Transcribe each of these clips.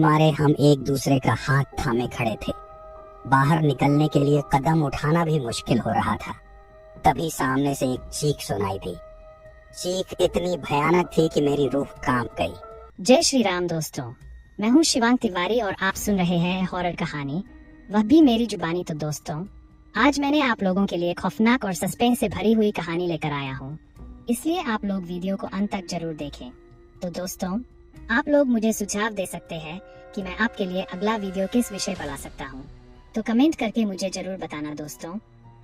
मारे हम एक दूसरे का हाथ थामे खड़े थे। बाहर निकलने के लिए कदम उठाना भी मुश्किल हो रहा था। तभी सामने से एक चीख सुनाई दी। चीख इतनी भयानक थी कि मेरी रूह कांप गई। जय श्री राम दोस्तों, मैं हूँ शिवांग तिवारी और आप सुन रहे हैं हॉरर कहानी, वह भी मेरी जुबानी। तो दोस्तों, आज मैंने आप लोगों के लिए खौफनाक और सस्पेंस से भरी हुई कहानी लेकर आया हूँ, इसलिए आप लोग वीडियो को अंत तक जरूर देखें। तो दोस्तों, आप लोग मुझे सुझाव दे सकते हैं कि मैं आपके लिए अगला वीडियो किस विषय पर ला सकता हूँ, तो कमेंट करके मुझे जरूर बताना। दोस्तों,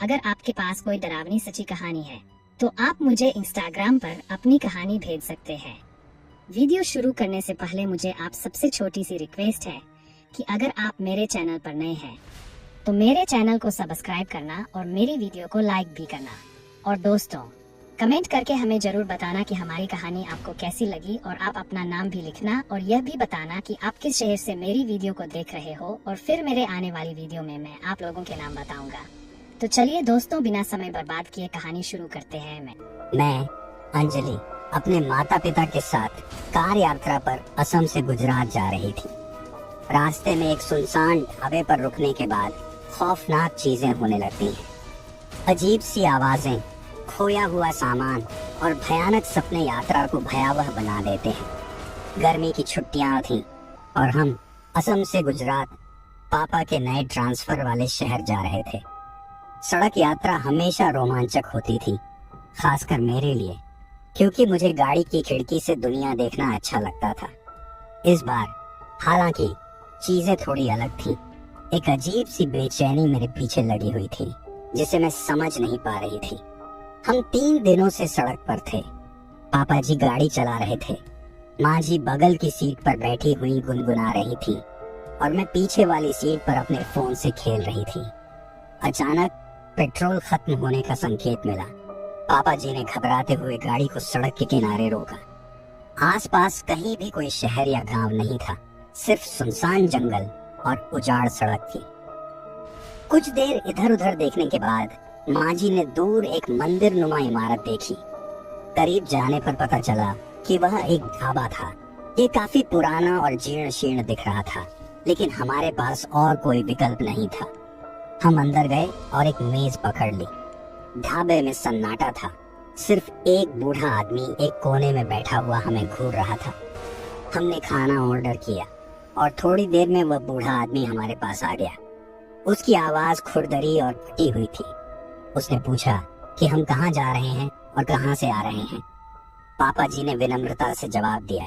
अगर आपके पास कोई डरावनी सच्ची कहानी है तो आप मुझे इंस्टाग्राम पर अपनी कहानी भेज सकते हैं। वीडियो शुरू करने से पहले मुझे आप सबसे छोटी सी रिक्वेस्ट है कि अगर आप मेरे चैनल पर नए हैं तो मेरे चैनल को सब्सक्राइब करना और मेरी वीडियो को लाइक भी करना। और दोस्तों, कमेंट करके हमें जरूर बताना कि हमारी कहानी आपको कैसी लगी, और आप अपना नाम भी लिखना और यह भी बताना कि आप किस शहर से मेरी वीडियो को देख रहे हो, और फिर मेरे आने वाली वीडियो में मैं आप लोगों के नाम बताऊंगा। तो चलिए दोस्तों, बिना समय बर्बाद किए कहानी शुरू करते हैं। मैं अंजलि अपने माता पिता के साथ कार यात्रा पर असम से गुजरात जा रही थी। रास्ते में एक सुनसान ढाबे पर रुकने के बाद खौफनाक चीजें होने लगती हैं। अजीब सी आवाजें, खोया हुआ सामान और भयानक सपने यात्रा को भयावह बना देते हैं। गर्मी की छुट्टियां थीं और हम असम से गुजरात पापा के नए ट्रांसफर वाले शहर जा रहे थे। सड़क यात्रा हमेशा रोमांचक होती थी, खासकर मेरे लिए, क्योंकि मुझे गाड़ी की खिड़की से दुनिया देखना अच्छा लगता था। इस बार हालांकि चीजें थोड़ी अलग थी। एक अजीब सी बेचैनी मेरे पीछे लगी हुई थी जिसे मैं समझ नहीं पा रही थी। हम 3 दिनों से सड़क पर थे। पापा जी गाड़ी चला रहे थे, माँ जी बगल की सीट पर बैठी हुई गुनगुना रही थी और मैं पीछे वाली सीट पर अपने फोन से खेल रही थी। अचानक पेट्रोल खत्म होने का संकेत मिला। पापा जी ने घबराते हुए गाड़ी को सड़क के किनारे रोका। आसपास कहीं भी कोई शहर या गांव नहीं था, सिर्फ सुनसान जंगल और उजाड़ सड़क थी। कुछ देर इधर उधर देखने के बाद माँ जी ने दूर एक मंदिर नुमा इमारत देखी। करीब जाने पर पता चला कि वह एक ढाबा था। ये काफी पुराना और जीर्ण शीर्ण दिख रहा था, लेकिन हमारे पास और कोई विकल्प नहीं था। हम अंदर गए और एक मेज पकड़ ली। ढाबे में सन्नाटा था। सिर्फ एक बूढ़ा आदमी एक कोने में बैठा हुआ हमें घूर रहा था। हमने खाना ऑर्डर किया और थोड़ी देर में वह बूढ़ा आदमी हमारे पास आ गया। उसकी आवाज खुरदरी और फटी हुई थी। उसने पूछा कि हम कहाँ जा रहे हैं और कहाँ से आ रहे हैं। पापा जी ने विनम्रता से जवाब दिया।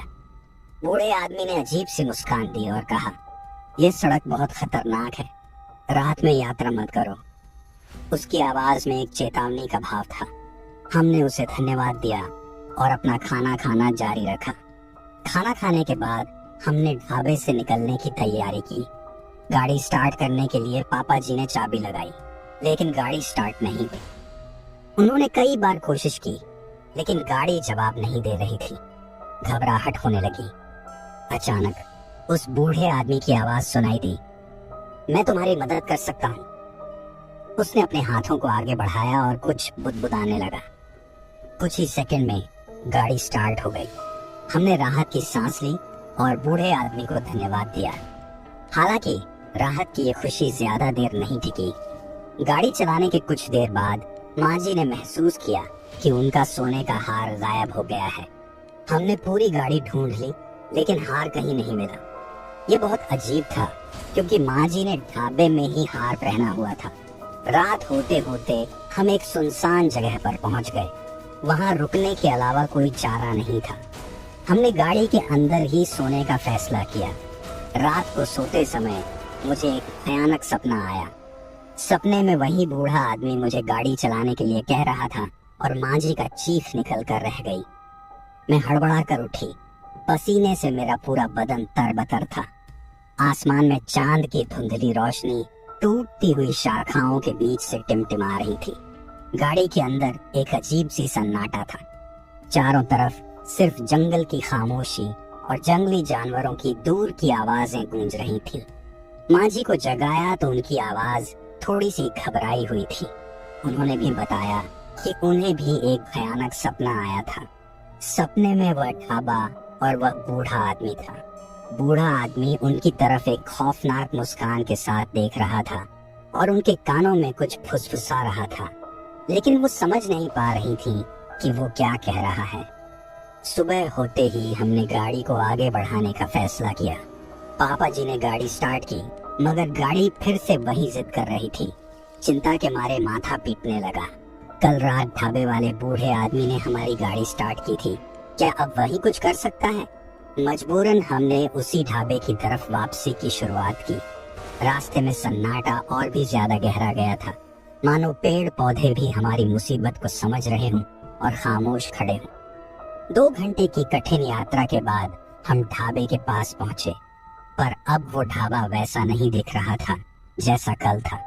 बूढ़े आदमी ने अजीब सी मुस्कान दी और कहा, यह सड़क बहुत खतरनाक है, रात में यात्रा मत करो। उसकी आवाज में एक चेतावनी का भाव था। हमने उसे धन्यवाद दिया और अपना खाना खाना जारी रखा। खाना खाने के बाद हमने ढाबे से निकलने की तैयारी की। गाड़ी स्टार्ट करने के लिए पापा जी ने चाबी लगाई, लेकिन गाड़ी स्टार्ट नहीं हुई। उन्होंने कई बार कोशिश की, लेकिन गाड़ी जवाब नहीं दे रही थी। घबराहट होने लगी। अचानक उस बूढ़े आदमी की आवाज सुनाई दी, मैं तुम्हारी मदद कर सकता हूँ। उसने अपने हाथों को आगे बढ़ाया और कुछ बुदबुदाने लगा। कुछ ही सेकंड में गाड़ी स्टार्ट हो गई। हमने राहत की सांस ली और बूढ़े आदमी को धन्यवाद दिया। हालांकि राहत की ये खुशी ज्यादा देर नहीं टिकी। गाड़ी चलाने के कुछ देर बाद माँ जी ने महसूस किया कि उनका सोने का हार गायब हो गया है। हमने पूरी गाड़ी ढूंढ ली, लेकिन हार कहीं नहीं मिला। ये बहुत अजीब था, क्योंकि माँ जी ने ढाबे में ही हार पहना हुआ था। रात होते होते हम एक सुनसान जगह पर पहुंच गए। वहां रुकने के अलावा कोई चारा नहीं था। हमने गाड़ी के अंदर ही सोने का फैसला किया। रात को सोते समय मुझे एक भयानक सपना आया। सपने में वही बूढ़ा आदमी मुझे गाड़ी चलाने के लिए कह रहा था और माँ जी का चीख निकल कर रह गई। मैं हड़बड़ा कर उठी। पसीने से मेरा पूरा बदन तरबतर था। आसमान में चांद की धुंधली रोशनी टूटती हुई शाखाओं के बीच से टिमटिमा रही थी। गाड़ी के अंदर एक अजीब सी सन्नाटा था। चारों तरफ सिर्फ जंगल की खामोशी और जंगली जानवरों की दूर की आवाजें गूंज रही थी। माँ जी को जगाया तो उनकी आवाज थोड़ी सी घबराई हुई थी। उन्होंने भी बताया कि उन्हें भी एक भयानक सपना आया था। सपने में वह ढाबा और वह बूढ़ा आदमी था। बूढ़ा आदमी उनकी तरफ एक खौफनाक मुस्कान के साथ देख रहा था और उनके कानों में कुछ फुसफुसा रहा था, लेकिन वो समझ नहीं पा रही थी कि वो क्या कह रहा है। सुबह होते ही हमने गाड़ी को आगे बढ़ाने का फैसला किया। पापा जी ने गाड़ी स्टार्ट की, मगर गाड़ी फिर से वही जिद कर रही थी। चिंता के मारे माथा पीटने लगा। कल रात ढाबे वाले बूढ़े आदमी ने हमारी गाड़ी स्टार्ट की थी, क्या अब वही कुछ कर सकता है? मजबूरन हमने उसी ढाबे की तरफ वापसी की शुरुआत की। रास्ते में सन्नाटा और भी ज्यादा गहरा गया था, मानो पेड़ पौधे भी हमारी मुसीबत को समझ रहे हों और खामोश खड़े हों। 2 घंटे की कठिन यात्रा के बाद हम ढाबे के पास पहुंचे, पर अब वो ढाबा वैसा नहीं दिख रहा था जैसा कल था।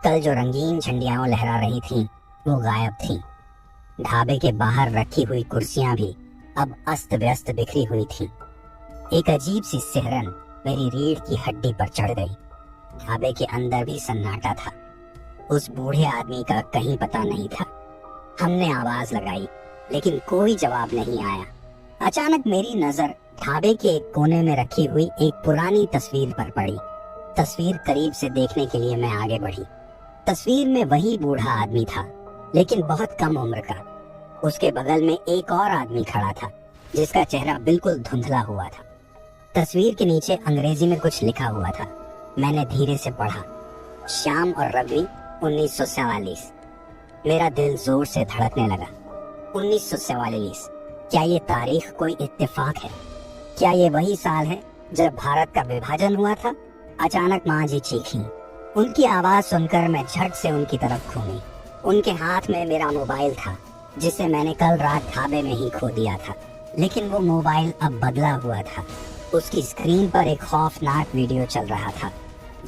कल जो रंगीन झंडियां लहरा रही थीं, वो गायब थीं। ढाबे के बाहर रखी हुई कुर्सियां भी अब अस्त व्यस्त बिखरी हुई थीं। एक अजीब सी सिहरन मेरी रीढ़ की हड्डी पर चढ़ गई। ढाबे के अंदर भी सन्नाटा था। उस बूढ़े आदमी का कहीं पता नहीं था। हमने आवाज लगाई, लेकिन कोई जवाब नहीं आया। अचानक मेरी नजर ढाबे के एक कोने में रखी हुई एक पुरानी तस्वीर पर पड़ी। तस्वीर करीब से देखने के लिए मैं आगे बढ़ी। तस्वीर में वही बूढ़ा आदमी था, लेकिन बहुत कम उम्र का। उसके बगल में एक और आदमी खड़ा था, जिसका चेहरा बिल्कुल धुंधला हुआ था। तस्वीर के नीचे अंग्रेजी में कुछ लिखा हुआ था। मैंने धीरे से पढ़ा, श्याम और रवि 1944। मेरा दिल जोर से धड़कने लगा। 1944, क्या ये तारीख कोई इत्तेफाक है? क्या ये वही साल है जब भारत का विभाजन हुआ था? अचानक माँ जी चीखीं। उनकी आवाज सुनकर मैं झट से उनकी तरफ घूमी। उनके हाथ में मेरा मोबाइल था, जिसे मैंने कल रात ढाबे में ही खो दिया था, लेकिन वो मोबाइल अब बदला हुआ था। उसकी स्क्रीन पर एक खौफनाक वीडियो चल रहा था।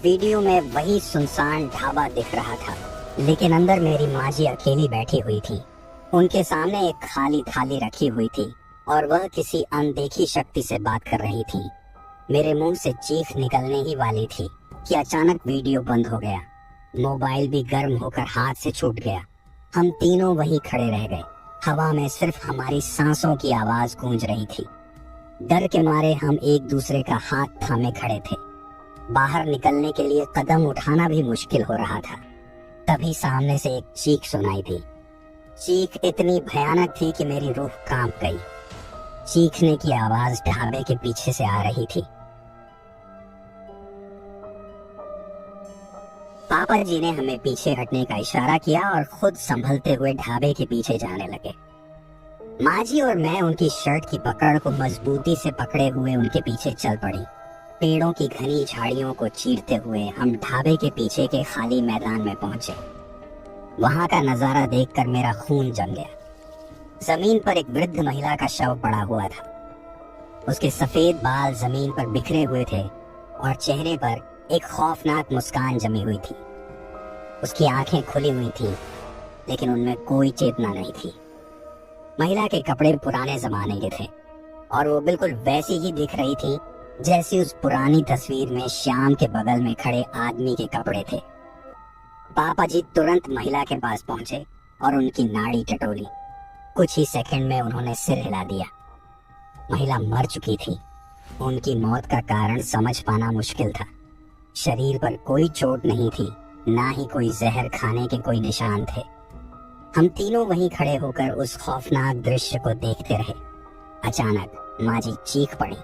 वीडियो में वही सुनसान ढाबा दिख रहा था, लेकिन अंदर मेरी माँ जी अकेली बैठी हुई थी। उनके सामने एक खाली थाली रखी हुई थी और वह किसी अनदेखी शक्ति से बात कर रही थी। मेरे मुंह से चीख निकलने ही वाली थी कि अचानक वीडियो बंद हो गया। मोबाइल भी गर्म होकर हाथ से छूट गया। हम तीनों वहीं खड़े रह गए। हवा में सिर्फ हमारी सांसों की आवाज गूंज रही थी। डर के मारे हम एक दूसरे का हाथ थामे खड़े थे। बाहर निकलने के लिए कदम उठाना भी मुश्किल हो रहा था। तभी सामने से एक चीख सुनाई दी। चीख इतनी भयानक थी कि मेरी रूह कांप गई। चीखने की आवाज ढाबे के पीछे से आ रही थी। पापा जी ने हमें पीछे हटने का इशारा किया और खुद संभलते हुए ढाबे के पीछे जाने लगे। माँ जी और मैं उनकी शर्ट की पकड़ को मजबूती से पकड़े हुए उनके पीछे चल पड़ी। पेड़ों की घनी झाड़ियों को चीरते हुए हम ढाबे के पीछे के खाली मैदान में पहुंचे। वहां का नजारा देखकर मेरा खून जम गया। जमीन पर एक वृद्ध महिला का शव पड़ा हुआ था। उसके सफेद बाल जमीन पर बिखरे हुए थे और चेहरे पर एक खौफनाक मुस्कान जमी हुई थी। उसकी आंखें खुली हुई थी, लेकिन उनमें कोई चेतना नहीं थी। महिला के कपड़े पुराने जमाने के थे और वो बिल्कुल वैसी ही दिख रही थी जैसी उस पुरानी तस्वीर में श्याम के बगल में खड़े आदमी के कपड़े थे। पापा जी तुरंत महिला के पास पहुंचे और उनकी नाड़ी टटोली। कुछ ही सेकंड में उन्होंने सिर हिला दिया। महिला मर चुकी थी। उनकी मौत का कारण समझ पाना मुश्किल था। शरीर पर कोई चोट नहीं थी, ना ही कोई जहर खाने के कोई निशान थे। हम तीनों वहीं खड़े होकर उस खौफनाक दृश्य को देखते रहे। अचानक माँ जी चीख पड़ी,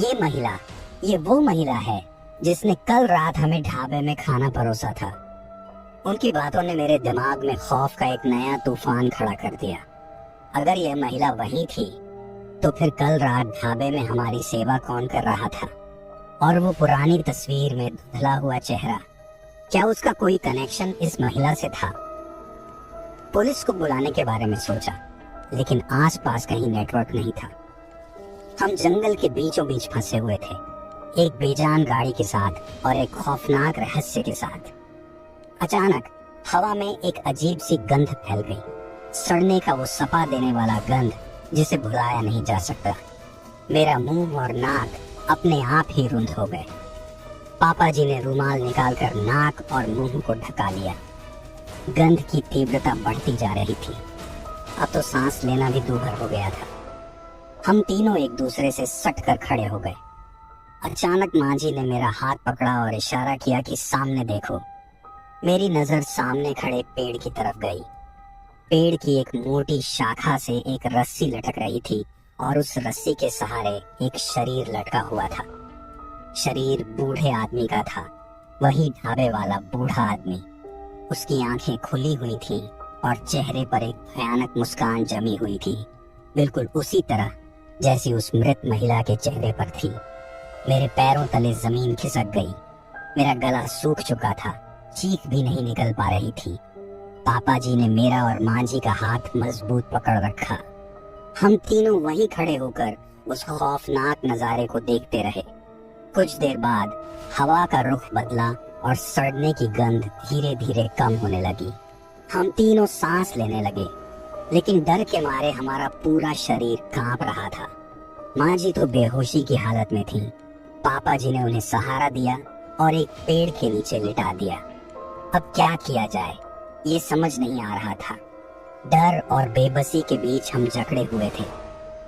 ये वो महिला है जिसने कल रात हमें ढाबे में खाना परोसा था। उनकी बातों ने मेरे दिमाग में खौफ का एक नया तूफान खड़ा कर दिया। अगर यह महिला वही थी, तो फिर कल रात ढाबे में हमारी सेवा कौन कर रहा था? और वो पुरानी तस्वीर में धुंधला हुआ चेहरा, क्या उसका कोई कनेक्शन इस महिला से था? पुलिस को बुलाने के बारे में सोचा, लेकिन आसपास कहीं नेटवर्क नहीं था। हम जंगल के बीचों बीच फंसे हुए थे, एक बेजान गाड़ी के साथ और एक खौफनाक रहस्य के साथ। अचानक हवा में एक अजीब सी गंध फैल गई, सड़ने का वो सपा देने वाला गंध जिसे भुलाया नहीं जा सकता। मेरा मुंह और नाक अपने आप ही रुंध हो गए। पापा जी ने रुमाल निकालकर नाक और मुंह को ढका लिया। गंध की तीव्रता बढ़ती जा रही थी। अब तो सांस लेना भी दूभर हो गया था। हम तीनों एक दूसरे से सट कर खड़े हो गए। अचानक मांझी ने मेरा हाथ पकड़ा और इशारा किया कि सामने देखो। मेरी नजर सामने खड़े पेड़ की तरफ गई। पेड़ की एक मोटी शाखा से एक रस्सी लटक रही थी और उस रस्सी के सहारे एक शरीर लटका हुआ था। शरीर बूढ़े आदमी का था, वही ढाबे वाला बूढ़ा आदमी। उसकी आंखें खुली हुई थीं और चेहरे पर एक भयानक मुस्कान जमी हुई थी, बिल्कुल उसी तरह जैसी उस मृत महिला के चेहरे पर थी। मेरे पैरों तले जमीन खिसक गई। मेरा गला सूख चुका था, चीख भी नहीं निकल पा रही थी। पापा जी ने मेरा और मांझी का हाथ मजबूत पकड़ रखा। हम तीनों वहीं खड़े होकर उस खौफनाक नजारे को देखते रहे। कुछ देर बाद हवा का रुख बदला और सड़ने की गंध धीरे धीरे कम होने लगी। हम तीनों सांस लेने लगे, लेकिन डर के मारे हमारा पूरा शरीर कांप रहा था। माँ जी तो बेहोशी की हालत में थी। पापा जी ने उन्हें सहारा दिया और एक पेड़ के नीचे लिटा दिया। अब क्या किया जाए ये समझ नहीं आ रहा था। डर और बेबसी के बीच हम जकड़े हुए थे।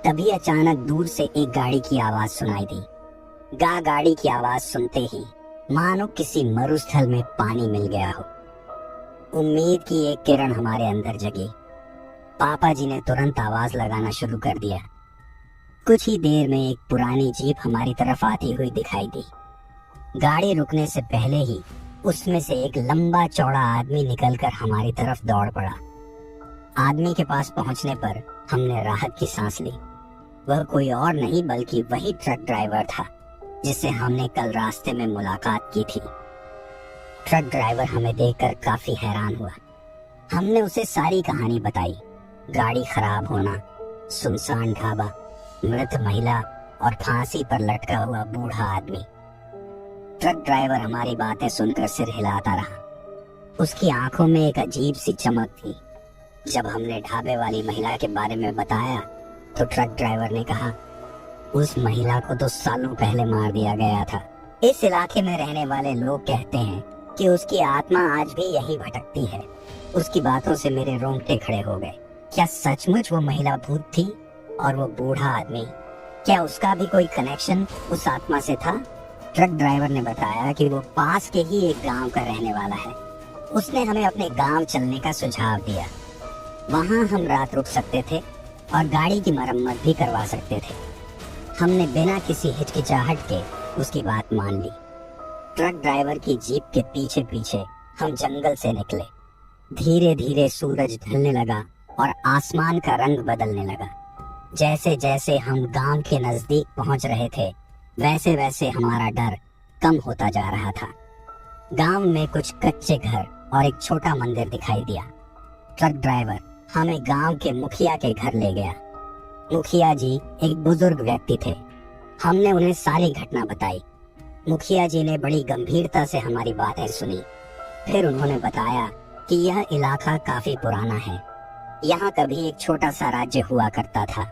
तभी अचानक दूर से एक गाड़ी की आवाज सुनाई दी। गाड़ी की आवाज सुनते ही मानो किसी मरुस्थल में पानी मिल गया हो। उम्मीद की एक किरण हमारे अंदर जगी। पापा जी ने तुरंत आवाज लगाना शुरू कर दिया। कुछ ही देर में एक पुरानी जीप हमारी तरफ आती हुई दिखाई दी। गाड़ी रुकने से पहले ही उसमें से एक लंबा चौड़ा आदमी निकलकर हमारी तरफ दौड़ पड़ा। आदमी के पास पहुंचने पर हमने राहत की सांस ली। वह कोई और नहीं बल्कि वही ट्रक ड्राइवर था जिससे हमने कल रास्ते में मुलाकात की थी। ट्रक ड्राइवर हमें देखकर काफी हैरान हुआ। हमने उसे सारी कहानी बताई। गाड़ी खराब होना, सुनसान ढाबा, मृत महिला और फांसी पर लटका हुआ बूढ़ा आदमी। ट्रक ड्राइवर हमारी बातें सुनकर सिर हिलाता रहा। उसकी आंखों में एक अजीब सी चमक थी। जब हमने ढाबे वाली महिला के बारे में बताया तो ट्रक ड्राइवर ने कहा, उस महिला को तो सालों पहले मार दिया गया था। इस इलाके में रहने वाले लोग कहते हैं कि उसकी आत्मा आज भी यही भटकती है। उसकी बातों से मेरे रोंगटे खड़े हो गए। क्या सचमुच वो महिला भूत थी? और वो बूढ़ा आदमी, क्या उसका भी कोई कनेक्शन उस आत्मा से था? ट्रक ड्राइवर ने बताया कि वो पास के ही एक गांव का रहने वाला है। उसने हमें अपने गांव चलने का सुझाव दिया। वहां हम रात रुक सकते थे और गाड़ी की मरम्मत भी करवा सकते थे। हमने बिना किसी हिचकिचाहट के उसकी बात मान ली। ट्रक ड्राइवर की जीप के पीछे पीछे हम जंगल से निकले। धीरे धीरे सूरज ढलने लगा और आसमान का रंग बदलने लगा। जैसे जैसे हम गांव के नजदीक पहुंच रहे थे वैसे वैसे हमारा डर कम होता जा रहा था। गांव में कुछ कच्चे घर और एक छोटा मंदिर दिखाई दिया। ट्रक ड्राइवर हमें गांव के मुखिया के घर ले गया। मुखिया जी एक बुजुर्ग व्यक्ति थे। हमने उन्हें सारी घटना बताई। मुखिया जी ने बड़ी गंभीरता से हमारी बातें सुनी। फिर उन्होंने बताया कि यह इलाका काफी पुराना है। यहाँ कभी एक छोटा सा राज्य हुआ करता था।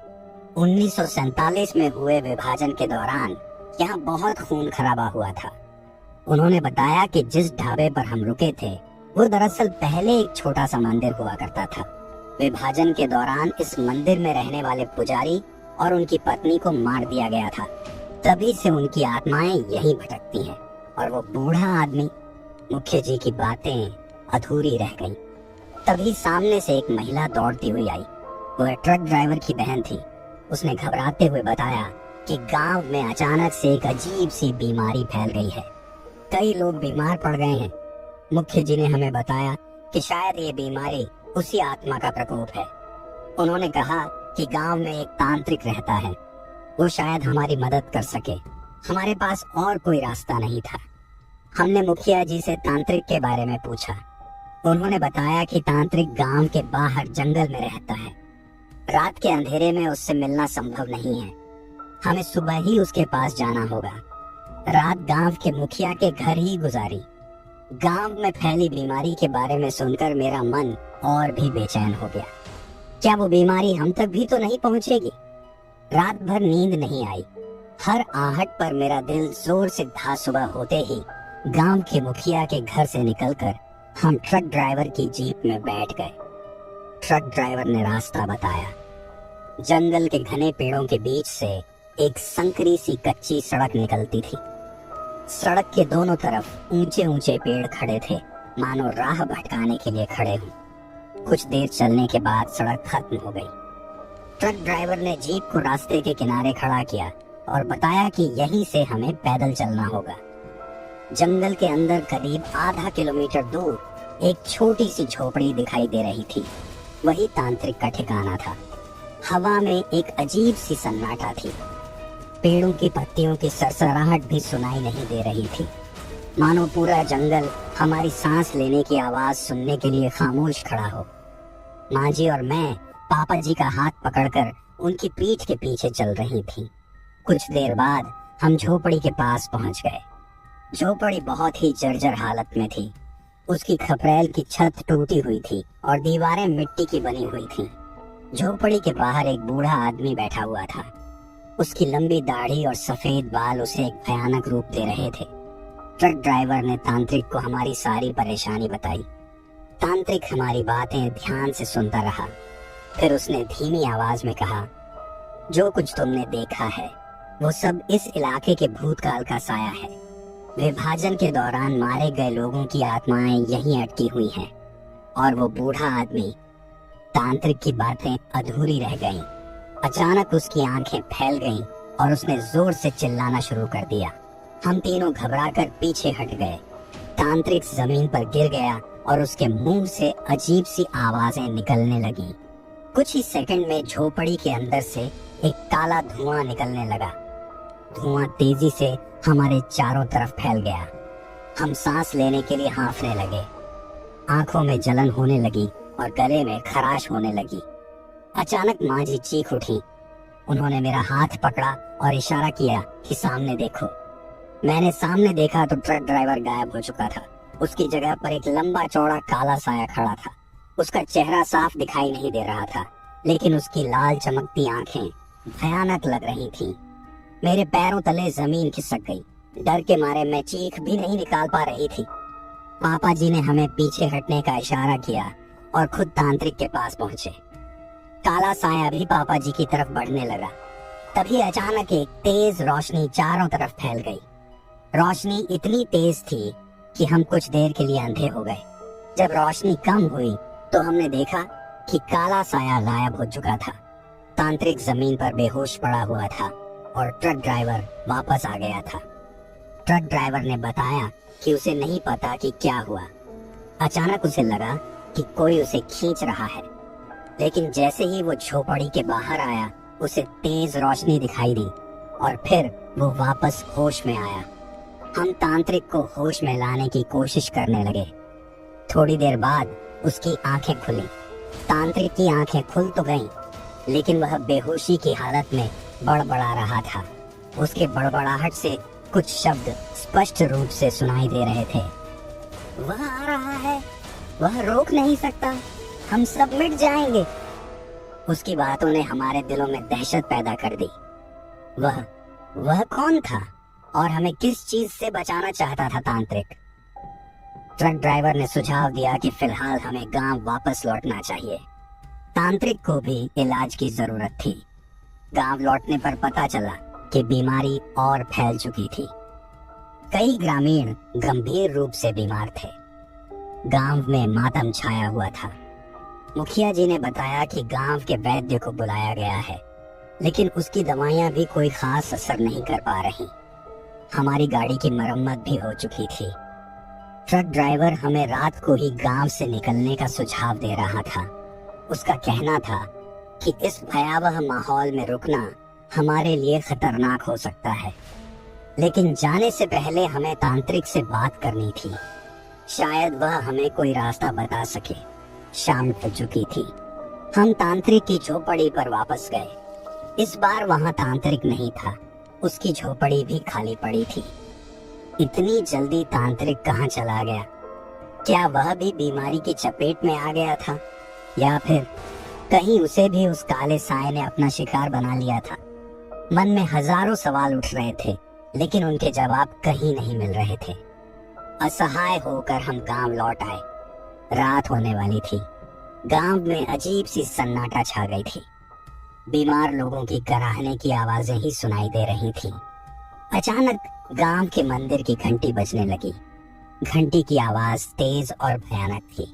1947 में हुए विभाजन के दौरान यहाँ बहुत खून खराबा हुआ था। उन्होंने बताया कि जिस ढाबे पर हम रुके थे वो दरअसल पहले एक छोटा सा मंदिर हुआ करता था। विभाजन के दौरान इस मंदिर में रहने वाले पुजारी और उनकी पत्नी को मार दिया गया था। तभी से उनकी आत्माएं यहीं भटकती हैं। और वो बूढ़ा आदमी, मुखिया जी की बातें अधूरी रह गईं। तभी सामने से एक महिला दौड़ती हुई आई। वह ट्रक ड्राइवर की बहन थी। उसने घबराते हुए बताया कि गांव में अचानक से एक अजीब सी बीमारी फैल गई है। कई लोग बीमार पड़ गए हैं। मुखिया जी ने हमें बताया कि शायद ये बीमारी उसी आत्मा का प्रकोप है। उन्होंने कहा कि गांव में एक तांत्रिक रहता है, वो शायद हमारी मदद कर सके। हमारे पास और कोई रास्ता नहीं था। हमने मुखिया जी से तांत्रिक के बारे में पूछा। उन्होंने बताया कि तांत्रिक गांव के बाहर जंगल में रहता है। रात के अंधेरे में उससे मिलना संभव नहीं है। हमें सुबह ही उसके पास जाना होगा। रात गांव के मुखिया के घर ही गुजारी। गांव में फैली बीमारी के बारे में सुनकर मेरा मन और भी बेचैन हो गया। क्या वो बीमारी हम तक भी तो नहीं पहुंचेगी? रात भर नींद नहीं आई। हर आहट पर मेरा दिल जोर से था। सुबह होते ही गांव के मुखिया के घर से निकलकर हम ट्रक ड्राइवर की जीप में बैठ गए। ट्रक ड्राइवर ने रास्ता बताया। जंगल के घने पेड़ों के बीच से एक संकरी सी कच्ची सड़क निकलती थी। सड़क के दोनों तरफ ऊंचे ऊंचे पेड़ खड़े थे, मानो राह भटकाने के लिए खड़े हों। कुछ देर चलने के बाद सड़क खत्म हो गई। ट्रक ड्राइवर ने जीप को रास्ते के किनारे खड़ा किया और बताया कि यहीं से हमें पैदल चलना होगा। जंगल के अंदर करीब आधा किलोमीटर दूर एक छोटी सी झोपड़ी दिखाई दे रही थी। वही तांत्रिक का ठिकाना था। हवा में एक अजीब सी सन्नाटा थी। पेड़ों की पत्तियों की सरसराहट भी सुनाई नहीं दे रही थी, मानो पूरा जंगल हमारी सांस लेने की आवाज सुनने के लिए खामोश खड़ा हो। माँ जी और मैं पापा जी का हाथ पकड़कर उनकी पीठ के पीछे चल रही थी। कुछ देर बाद हम झोपड़ी के पास पहुंच गए। झोपड़ी बहुत ही जर्जर हालत में थी। उसकी खपरेल की छत टूटी हुई थी और दीवारें मिट्टी की बनी हुई थीं। झोपड़ी के बाहर एक बूढ़ा आदमी बैठा हुआ था। उसकी लंबी दाढ़ी और सफेद बाल उसे एक भयानक रूप दे रहे थे। ट्रक ड्राइवर ने तांत्रिक को हमारी सारी परेशानी बताई। तांत्रिक हमारी बातें ध्यान से सुनता रहा। फिर उसने धीमी आवाज में कहा, जो कुछ तुमने देखा है वो सब इस इलाके के भूतकाल का साया है। विभाजन के दौरान मारे गए लोगों की आत्माएं यहीं अटकी हुई हैं। और वो बूढ़ा आदमी, तांत्रिक की बातें अधूरी रह गईं। अचानक उसकी आंखें फैल गईं और उसने जोर से चिल्लाना शुरू कर दिया। हम तीनों घबराकर पीछे हट गए। तांत्रिक जमीन पर गिर गया और उसके मुंह से अजीब सी आवाजें निकलने लगीं। कुछ ही सेकंड में झोपड़ी के अंदर से एक काला धुआं निकलने लगा। धुआं तेजी से हमारे चारों तरफ फैल गया। हम सांस लेने के लिए हांफने लगे। आंखों में जलन होने लगी और गले में खराश होने लगी। अचानक माँ जी चीख उठी। उन्होंने मेरा हाथ पकड़ा और इशारा किया कि सामने देखो। मैंने सामने देखा तो ट्रक ड्राइवर गायब हो चुका था। उसकी जगह पर एक लंबा चौड़ा काला साया खड़ा था। उसका चेहरा साफ दिखाई नहीं दे रहा था, लेकिन उसकी लाल चमकती आंखें भयानक लग रही थीं। मेरे पैरों तले जमीन खिसक गई। डर के मारे मैं चीख भी नहीं निकाल पा रही थी। पापा जी ने हमें पीछे हटने का इशारा किया और खुद तांत्रिक के पास पहुंचे। काला साया भी पापा जी की तरफ बढ़ने लगा। तभी अचानक एक तेज रोशनी चारों तरफ फैल गई। रोशनी इतनी तेज थी कि हम कुछ देर के लिए अंधे हो गए। जब रोशनी कम हुई तो हमने देखा कि काला साया गायब हो चुका था। तांत्रिक जमीन पर बेहोश पड़ा हुआ था और ट्रक ड्राइवर वापस आ गया था। ट्रक ड्राइवर ने बताया कि उसे नहीं पता कि क्या हुआ। अचानक उसे लगा कि कोई उसे खींच रहा है, लेकिन जैसे ही वो झोपड़ी के बाहर आया उसे तेज रोशनी दिखाई दी और फिर वो वापस होश में आया। हम तांत्रिक को होश में लाने की कोशिश करने लगे। थोड़ी देर बाद उसकी आंखें खुली। तांत्रिक की आंखें खुल तो गईं, लेकिन वह बेहोशी की हालत में बड़बड़ा रहा था। उसके बड़बड़ाहट से कुछ शब्द स्पष्ट रूप से सुनाई दे रहे थे। वह आ रहा है, वह रोक नहीं सकता, हम सब मिट जाएंगे। उसकी बातों ने हमारे दिलों में दहशत पैदा कर दी। वह कौन था और हमें किस चीज से बचाना चाहता था तांत्रिक? ट्रक ड्राइवर ने सुझाव दिया कि फिलहाल हमें गांव वापस लौटना चाहिए। तांत्रिक को भी इलाज की जरूरत थी। गांव लौटने पर पता चला कि बीमारी और फैल चुकी थी। कई ग्रामीण गंभीर रूप से बीमार थे। गांव में मातम छाया हुआ था। मुखिया जी ने बताया कि गांव के वैद्य को बुलाया गया है, लेकिन उसकी दवाइयां भी कोई खास असर नहीं कर पा रही। हमारी गाड़ी की मरम्मत भी हो चुकी थी। ट्रक ड्राइवर हमें रात को ही गांव से निकलने का सुझाव दे रहा था। उसका कहना था कि इस भयावह माहौल में रुकना हमारे लिए खतरनाक हो सकता है, लेकिन जाने से पहले हमें तांत्रिक से बात करनी थी। शायद वह हमें कोई रास्ता बता सके। शाम हो चुकी थी। हम तांत्रिक की झोपड़ी पर वापस गए। इस बार वहां तांत्रिक नहीं था। उसकी झोपड़ी भी खाली पड़ी थी। इतनी जल्दी तांत्रिक कहाँ चला गया? क्या वह भी बीमारी की चपेट में आ गया था, या फिर कहीं उसे भी उस काले साए ने अपना शिकार बना लिया था? मन में हजारों सवाल उठ रहे थे, लेकिन उनके जवाब कहीं नहीं मिल रहे थे। असहाय होकर हम गांव लौट आए। रात होने वाली थी। गांव में अजीब सी सन्नाटा छा गई थी। बीमार लोगों की कराहने की आवाजें ही सुनाई दे रही थीं। अचानक गांव के मंदिर की घंटी बजने लगी। घंटी की आवाज तेज और भयानक थी,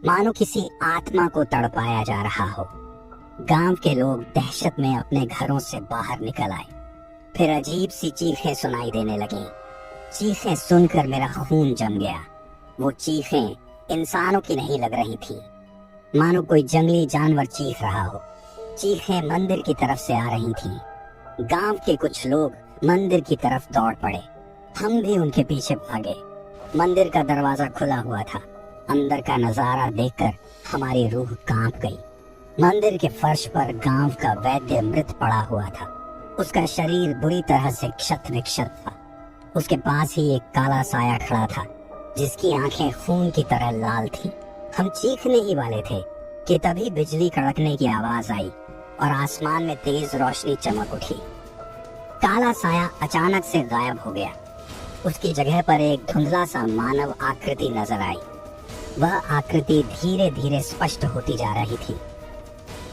मानो किसी आत्मा को तड़पाया जा रहा हो। गांव के लोग दहशत में अपने घरों से बाहर निकल आए। फिर अजीब सी चीखें सुनाई देने लगी। चीखें सुनकर मेरा खून जम गया। वो चीखें इंसानों की नहीं लग रही थी, मानो कोई जंगली जानवर चीख रहा हो। चीखें मंदिर की तरफ से आ रही थीं। गांव के कुछ लोग मंदिर की तरफ दौड़ पड़े। हम भी उनके पीछे भागे। मंदिर का दरवाजा खुला हुआ था। अंदर का नजारा देखकर हमारी रूह कांप गई। मंदिर के फर्श पर गांव का वैद्य मृत पड़ा हुआ था। उसका शरीर बुरी तरह से क्षत विक्षत था। उसके पास ही एक काला साया खड़ा था, जिसकी आंखें खून की तरह लाल थीं। हम चीखने ही वाले थे कि तभी बिजली कड़कने की आवाज आई और आसमान में तेज रोशनी चमक उठी। काला साया अचानक से गायब हो गया। उसकी जगह पर एक धुंधला सा मानव आकृति नजर आई। वह आकृति धीरे धीरे स्पष्ट होती जा रही थी।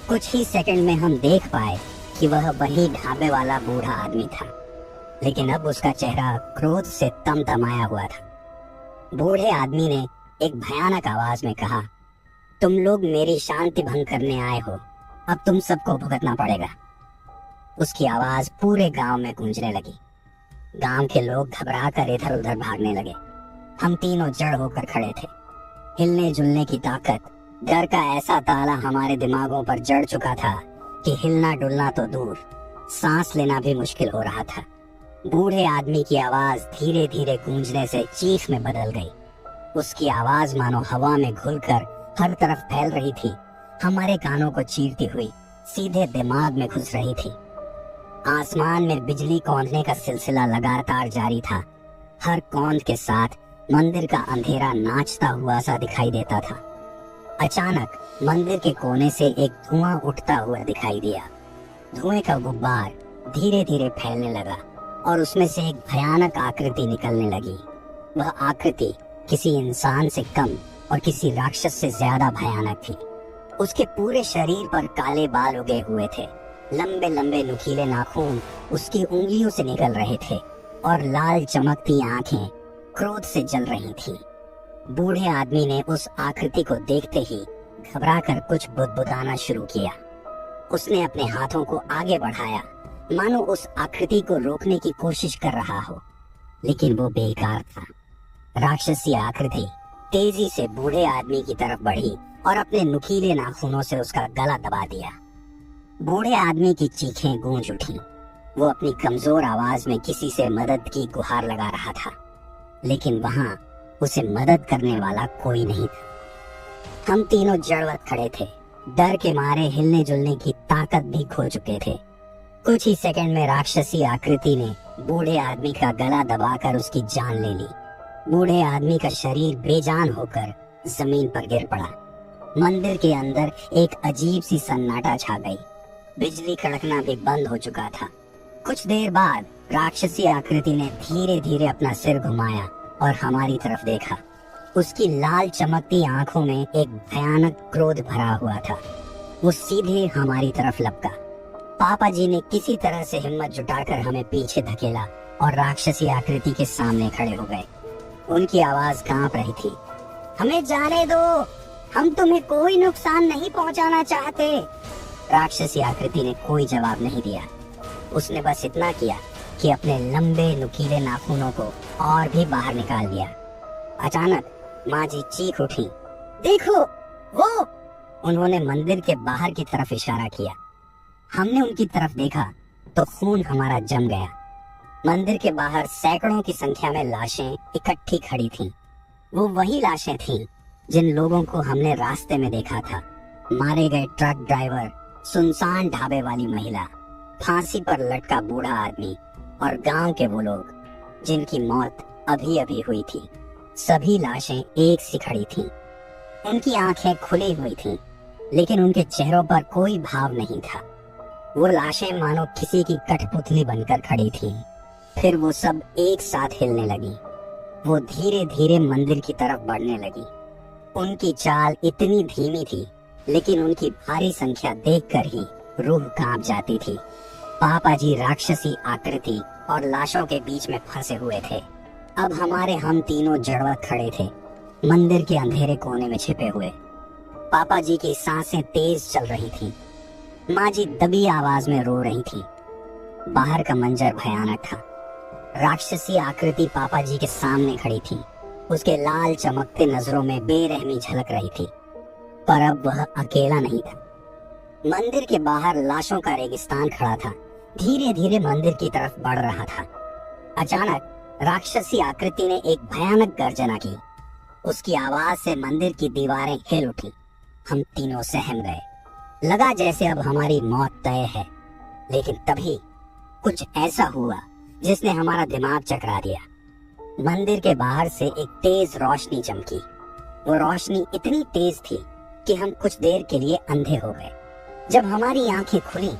कुछ ही सेकंड में हम देख पाए कि वह वही ढाबे वाला बूढ़ा आदमी था, लेकिन अब उसका चेहरा क्रोध से तमतमाया हुआ था। बूढ़े आदमी ने एक भयानक आवाज में कहा, तुम लोग मेरी शांति भंग करने आए हो, अब तुम सबको भुगतना पड़ेगा। उसकी आवाज पूरे गांव में गूंजने लगी। गांव के लोग घबराकर इधर उधर भागने लगे। हम तीनों जड़ होकर खड़े थे। हिलने जुलने की ताकत, डर का ऐसा ताला हमारे दिमागों पर जड़ चुका था कि हिलना डुलना तो दूर, सांस लेना भी मुश्किल हो रहा था। बूढ़े आदमी की आवाज धीरे धीरे गूंजने से चीख में बदल गई। उसकी आवाज मानो हवा में घुलकर हर तरफ फैल रही थी। हमारे कानों को चीरती हुई सीधे दिमाग में घुस रही थी। आसमान में बिजली कौंधने का सिलसिला लगातार जारी था। हर कौंध के साथ मंदिर का अंधेरा नाचता हुआ सा दिखाई देता था। अचानक मंदिर के कोने से एक धुआं उठता हुआ दिखाई दिया। धुएं का गुब्बार धीरे धीरे फैलने लगा और उसमें से एक भयानक आकृति निकलने लगी। वह आकृति किसी इंसान से कम और किसी राक्षस से ज्यादा भयानक थी। उसके पूरे शरीर पर काले बाल उगे हुए थे। लंबे लंबे नुकीले नाखून उसकी उंगलियों से निकल रहे थे और लाल चमकती आंखें क्रोध से जल रही थीं। बूढ़े आदमी ने उस आकृति को देखते ही घबराकर कुछ बुदबुदाना शुरू किया। उसने अपने हाथों को आगे बढ़ाया, मानो उस आकृति को रोकने की कोशिश कर रहा हो, लेकिन वो बेकार था। राक्षसी आकृति तेजी से बूढ़े आदमी की तरफ बढ़ी और अपने नुकीले नाखूनों से उसका गला दबा दिया। बूढ़े आदमी की चीखें गूंज उठी। वो अपनी कमजोर आवाज में किसी से मदद की गुहार लगा रहा था, लेकिन वहां उसे मदद करने वाला कोई नहीं था। हम तीनों जड़वत खड़े थे। डर के मारे हिलने जुलने की ताकत भी खो चुके थे। कुछ ही सेकंड में राक्षसी आकृति ने बूढ़े आदमी का गला दबाकर उसकी जान ले ली। बूढ़े आदमी का शरीर बेजान होकर जमीन पर गिर पड़ा। मंदिर के अंदर एक अजीब सी सन्नाटा छा गई। बिजली कड़कना भी बंद हो चुका था। कुछ देर बाद राक्षसी आकृति ने धीरे धीरे अपना सिर घुमाया और हमारी तरफ देखा। उसकी लाल चमकती आंखों में एक भयानक क्रोध भरा हुआ था। वो सीधे हमारी तरफ लपका। पापा जी ने किसी तरह से हिम्मत जुटाकर हमें पीछे धकेला और राक्षसी आकृति के सामने खड़े हो गए। उनकी आवाज कांप रही थी, हमें जाने दो, हम तुम्हें कोई नुकसान नहीं पहुंचाना चाहते। राक्षसी आकृति ने कोई जवाब नहीं दिया। उसने बस इतना किया कि अपने लंबे नुकीले नाखूनों को और भी बाहर निकाल दिया। अचानक माँ जी चीख उठी, देखो वो! उन्होंने मंदिर के बाहर की तरफ इशारा किया। हमने उनकी तरफ देखा तो खून हमारा जम गया। मंदिर के बाहर सैकड़ों की संख्या में लाशें इकट्ठी खड़ी थीं। वो वही लाशें थीं जिन लोगों को हमने रास्ते में देखा था। मारे गए ट्रक ड्राइवर, सुनसान ढाबे वाली महिला, फांसी पर लटका बूढ़ा आदमी और गांव के वो लोग जिनकी मौत अभी अभी हुई थी। सभी लाशें एक सी खड़ी थीं। उनकी आंखें खुली हुई थीं, लेकिन उनके चेहरों पर कोई भाव नहीं था। वो लाशें मानो किसी की कठपुतली बनकर खड़ी थीं। फिर वो सब एक साथ हिलने लगी। वो धीरे धीरे मंदिर की तरफ बढ़ने लगी। उनकी चाल इतनी धीमी थी, लेकिन उनकी भारी संख्या देखकर ही रूह कांप जाती थी। पापा जी राक्षसी आकृति और लाशों के बीच में फंसे हुए थे। अब हमारे हम तीनों जड़वत खड़े थे, मंदिर के अंधेरे कोने में छिपे हुए। पापा जी की सांसें तेज चल रही थी। माँ जी दबी आवाज में रो रही थी। बाहर का मंजर भयानक था। राक्षसी आकृति पापा जी के सामने खड़ी थी। उसके लाल चमकते नजरों में बेरहमी झलक रही थी, पर अब वह अकेला नहीं था। मंदिर के बाहर लाशों का रेगिस्तान खड़ा था, धीरे धीरे मंदिर की तरफ बढ़ रहा था। अचानक राक्षसी आकृति ने एक भयानक गर्जना की। उसकी आवाज से मंदिर की दीवारें हिल उठी। हम तीनों सहम गए। लगा जैसे अब हमारी मौत तय है। लेकिन तभी कुछ ऐसा हुआ जिसने हमारा दिमाग चकरा दिया। मंदिर के बाहर से एक तेज रोशनी चमकी। वो रोशनी इतनी तेज थी कि हम कुछ देर के लिए अंधे हो गए। जब हमारी आंखें खुली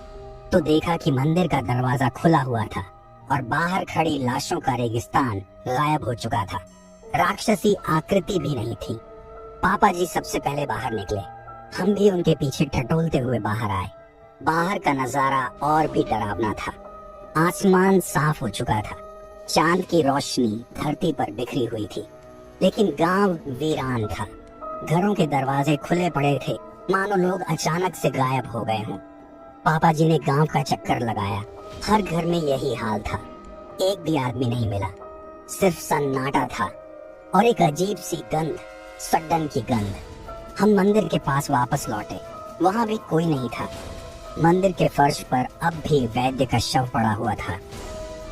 तो देखा कि मंदिर का दरवाजा खुला हुआ था और बाहर खड़ी लाशों का रेगिस्तान गायब हो चुका था। राक्षसी आकृति भी नहीं थी। पापा जी सबसे पहले बाहर निकले। हम भी उनके पीछे ठटोलते हुए बाहर आए। बाहर का नजारा और भी डरावना था। आसमान साफ हो चुका था। चांद की रोशनी धरती पर बिखरी हुई थी, लेकिन गांव वीरान था। घरों के दरवाजे खुले पड़े थे, मानो लोग अचानक से गायब हो गए हों। पापा जी ने गांव का चक्कर लगाया। हर घर में यही हाल था। एक भी आदमी नहीं मिला, सिर्फ सन्नाटा था और एक अजीब सी गंध, सड्डन की गंध। हम मंदिर के पास वापस लौटे। वहां भी कोई नहीं था। मंदिर के फर्श पर अब भी वैद्य का शव पड़ा हुआ था।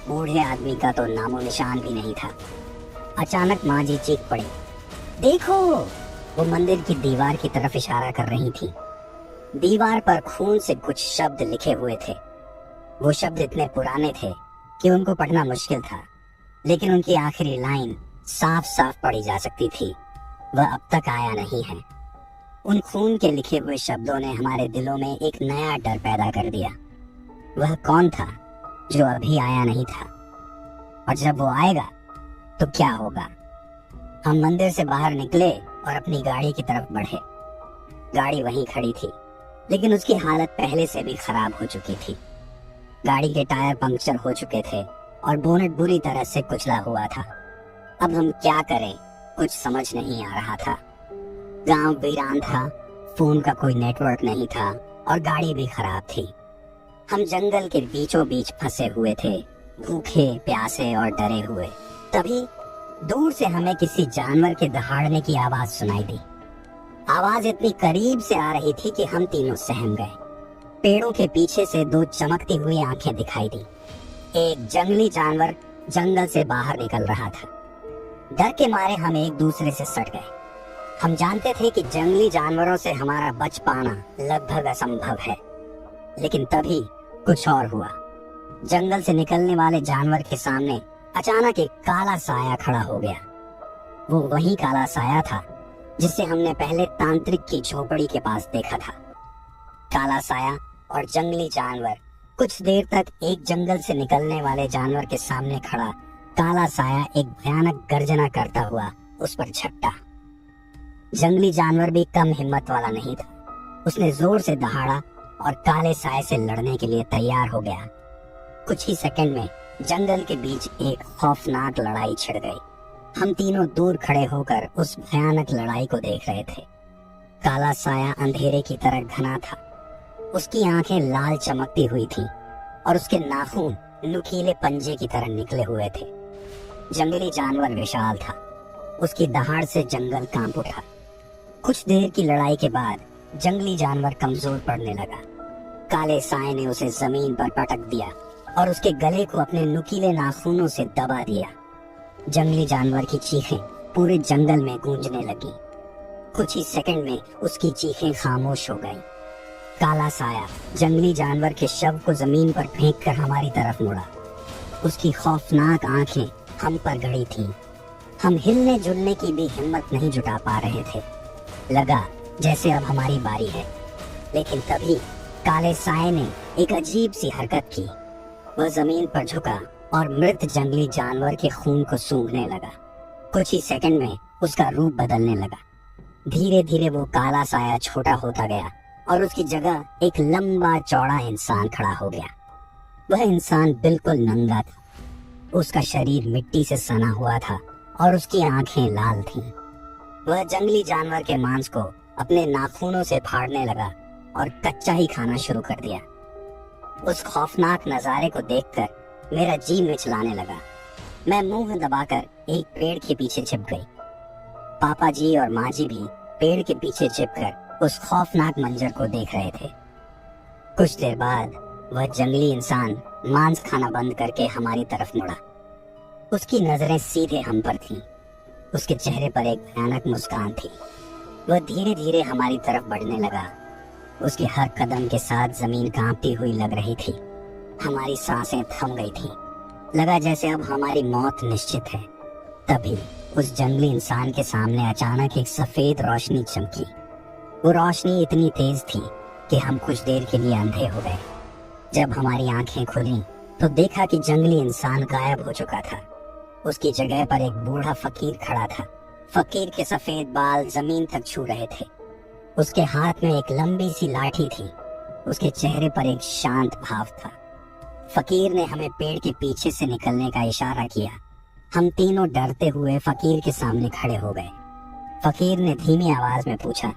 बूढ़े आदमी का तो नामो निशान भी नहीं था। अचानक माँ जी चीख पड़ी, देखो! वो मंदिर की दीवार की तरफ इशारा कर रही थी। दीवार पर खून से कुछ शब्द लिखे हुए थे। वो शब्द इतने पुराने थे कि उनको पढ़ना मुश्किल था, लेकिन उनकी आखिरी लाइन साफ साफ पढ़ी जा सकती थी, वह अब तक आया नहीं है। उन खून के लिखे हुए शब्दों ने हमारे दिलों में एक नया डर पैदा कर दिया। वह कौन था जो अभी आया नहीं था, और जब वो आएगा तो क्या होगा? हम मंदिर से बाहर निकले और अपनी गाड़ी की तरफ बढ़े। गाड़ी वहीं खड़ी थी, लेकिन उसकी हालत पहले से भी खराब हो चुकी थी। गाड़ी के टायर पंक्चर हो चुके थे और बोनेट बुरी तरह से कुचला हुआ था। अब हम क्या करें, कुछ समझ नहीं आ रहा था। गांव वीरान था, फोन का कोई नेटवर्क नहीं था और गाड़ी भी खराब थी। हम जंगल के बीचों बीच फंसे हुए थे, भूखे, प्यासे और डरे हुए। तभी दूर से हमें किसी जानवर के दहाड़ने की आवाज सुनाई दी। आवाज इतनी करीब से आ रही थी कि हम तीनों सहम गए। पेड़ों के पीछे से दो चमकती हुई आंखें दिखाई दी। एक जंगली जानवर जंगल से बाहर निकल रहा था। डर के मारे हम एक दूसरे से सट गए। हम जानते थे कि जंगली जानवरों से हमारा बच पाना लगभग असंभव है, लेकिन तभी कुछ और हुआ। जंगल से निकलने वाले जानवर के सामने अचानक एक काला साया खड़ा हो गया। वो वही काला साया था जिसे हमने पहले तांत्रिक की झोपड़ी के पास देखा था। काला साया और जंगली जानवर कुछ देर तक एक जंगल से निकलने वाले जानवर के सामने खड़ा काला साया एक भयानक गर्जना करता हुआ उस पर झपटा। जंगली जानवर भी कम हिम्मत वाला नहीं था। उसने जोर से दहाड़ा और काले साए से लड़ने के लिए तैयार हो गया। कुछ ही सेकंड में जंगल के बीच एक खौफनाक लड़ाई छिड़ गई। हम तीनों दूर खड़े होकर उस भयानक लड़ाई को देख रहे थे। काला साया अंधेरे की तरह घना था। उसकी आंखें लाल चमकती हुई थीं और उसके नाखून नुकीले पंजे की तरह निकले हुए थे। जंगली जानवर विशाल था। उसकी दहाड़ से जंगल कांप उठा। कुछ देर की लड़ाई के बाद जंगली जानवर कमजोर पड़ने लगा। काले साए ने उसे जमीन पर पटक दिया और उसके गले को अपने नुकीले नाखूनों से दबा दिया। जंगली जानवर की चीखें पूरे जंगल में गूंजने लगी। कुछ ही सेकंड में उसकी चीखें खामोश हो गईं। काला साया जंगली जानवर के शव को जमीन पर फेंककर हमारी तरफ मुड़ा। उसकी खौफनाक आंखें हम पर गड़ी थीं। हम हिलने जुलने की भी हिम्मत नहीं जुटा पा रहे थे। लगा जैसे अब हमारी बारी है, लेकिन तभी काले साए ने एक अजीब सी हरकत की। वह जमीन पर झुका और मृत जंगली जानवर के खून को सूंघने लगा। कुछ ही सेकंड में उसका रूप बदलने लगा। धीरे धीरे वो काला साया छोटा होता गया और उसकी जगह एक लंबा चौड़ा इंसान खड़ा हो गया। वह इंसान बिल्कुल नंगा था। उसका शरीर मिट्टी से सना हुआ था और उसकी आंखें लाल थीं। वह जंगली जानवर के मांस को अपने नाखूनों से फाड़ने लगा और कच्चा ही खाना शुरू कर दिया। उस खौफनाक नजारे को देखकर मेरा जी मिचलाने लगा। मैं मुंह दबाकर एक पेड़ के पीछे छिप गई। पापा जी और माँ जी भी पेड़ के पीछे छिपकर उस खौफनाक मंजर को देख रहे थे। कुछ देर बाद वह जंगली इंसान मांस खाना बंद करके हमारी तरफ मुड़ा। उसकी नजरें सीधे हम पर थीं। उसके चेहरे पर एक भयानक मुस्कान थी। वह धीरे धीरे हमारी तरफ बढ़ने लगा। उसके हर कदम के साथ जमीन कांपती हुई लग रही थी। हमारी सांसें थम गई थीं। लगा जैसे अब हमारी मौत निश्चित है। तभी उस जंगली इंसान के सामने अचानक एक सफेद रोशनी चमकी। वो रोशनी इतनी तेज थी कि हम कुछ देर के लिए अंधे हो गए। जब हमारी आंखें खुली तो देखा कि जंगली इंसान गायब हो चुका था। उसकी जगह पर एक बूढ़ा फकीर खड़ा था। फकीर के सफेद बाल जमीन तक छू रहे थे। उसके हाथ में एक लंबी सी लाठी थी। उसके चेहरे पर एक शांत भाव था। फकीर ने हमें पेड़ के पीछे से निकलने का इशारा किया। हम तीनों डरते हुए फकीर के सामने खड़े हो गए। फकीर ने धीमी आवाज में पूछा,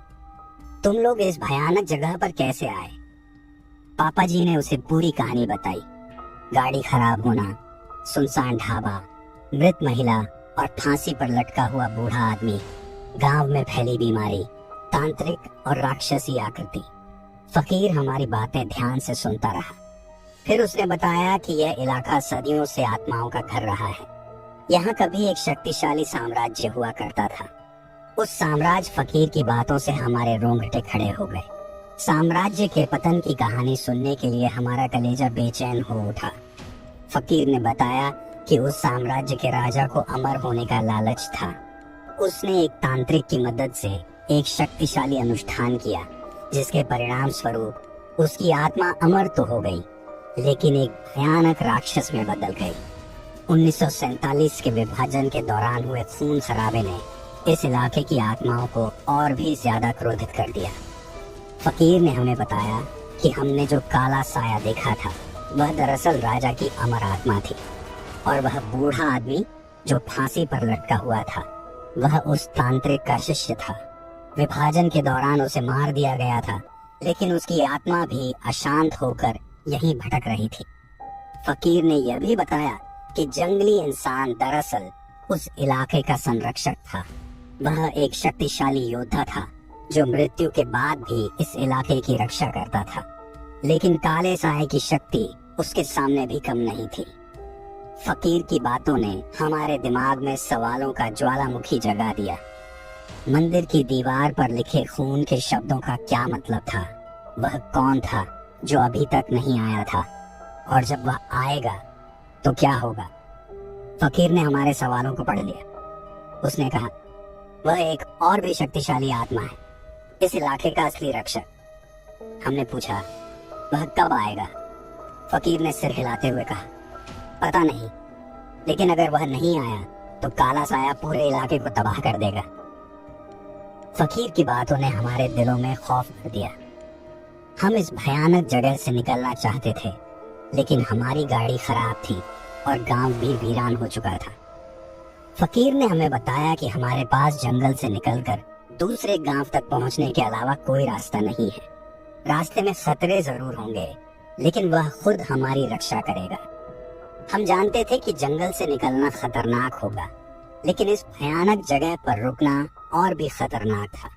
तुम लोग इस भयानक जगह पर कैसे आए? पापा जी ने उसे पूरी कहानी बताई। गाड़ी खराब होना, सुनसान ढाबा, मृत महिला और फांसी पर लटका हुआ बूढ़ा आदमी, गांव में फैली बीमारी, तांत्रिक और राक्षसी आकृति। फकीर हमारी बातें ध्यान से सुनता रहा। फिर उसने बताया कि यह इलाका सदियों से आत्माओं का घर रहा है। यहाँ कभी एक शक्तिशाली साम्राज्य हुआ करता था। उस साम्राज्य फकीर की बातों से हमारे रोंगटे खड़े हो गए। साम्राज्य के पतन की कहानी सुनने के लिए हमारा कलेजा बेचैन हो उठा। फकीर ने बताया कि उस साम्राज्य के राजा को अमर होने का लालच था। उसने एक तांत्रिक की मदद से एक शक्तिशाली अनुष्ठान किया, जिसके परिणाम स्वरूप उसकी आत्मा अमर तो हो गई, लेकिन एक भयानक राक्षस में बदल गई। 1947 के विभाजन के दौरान हुए खून खराबे ने इस इलाके की आत्माओं को और भी ज्यादा क्रोधित कर दिया। फकीर ने हमें बताया कि हमने जो काला साया देखा था वह दरअसल राजा की अमर आत्मा थी, और वह बूढ़ा आदमी जो फांसी पर लटका हुआ था वह उस तांत्रिक का शिष्य था। विभाजन के दौरान उसे मार दिया गया था, लेकिन उसकी आत्मा भी अशांत होकर यहीं भटक रही थी। फकीर ने यह भी बताया कि जंगली इंसान दरअसल उस इलाके का संरक्षक था। वह एक शक्तिशाली योद्धा था जो मृत्यु के बाद भी इस इलाके की रक्षा करता था, लेकिन काले साए की शक्ति उसके सामने भी कम नहीं थी। फकीर की बातों ने हमारे दिमाग में सवालों का ज्वालामुखी जगा दिया। मंदिर की दीवार पर लिखे खून के शब्दों का क्या मतलब था? वह कौन था जो अभी तक नहीं आया था? और जब वह आएगा तो क्या होगा? फकीर ने हमारे सवालों को पढ़ लिया। उसने कहा, वह एक और भी शक्तिशाली आत्मा है, इस इलाके का असली रक्षक। हमने पूछा, वह कब आएगा? फकीर ने सिर हिलाते हुए कहा, पता नहीं, लेकिन अगर वह नहीं आया तो काला साया पूरे इलाके को तबाह कर देगा। फकीर की बातों ने हमारे दिलों में खौफ भर दिया। हम इस भयानक जगह से निकलना चाहते थे, लेकिन हमारी गाड़ी खराब थी और गांव भी वीरान हो चुका था। फकीर ने हमें बताया कि हमारे पास जंगल से निकलकर दूसरे गांव तक पहुंचने के अलावा कोई रास्ता नहीं है। रास्ते में खतरे जरूर होंगे, लेकिन वह खुद हमारी रक्षा करेगा। हम जानते थे कि जंगल से निकलना खतरनाक होगा, लेकिन इस भयानक जगह पर रुकना और भी खतरनाक था।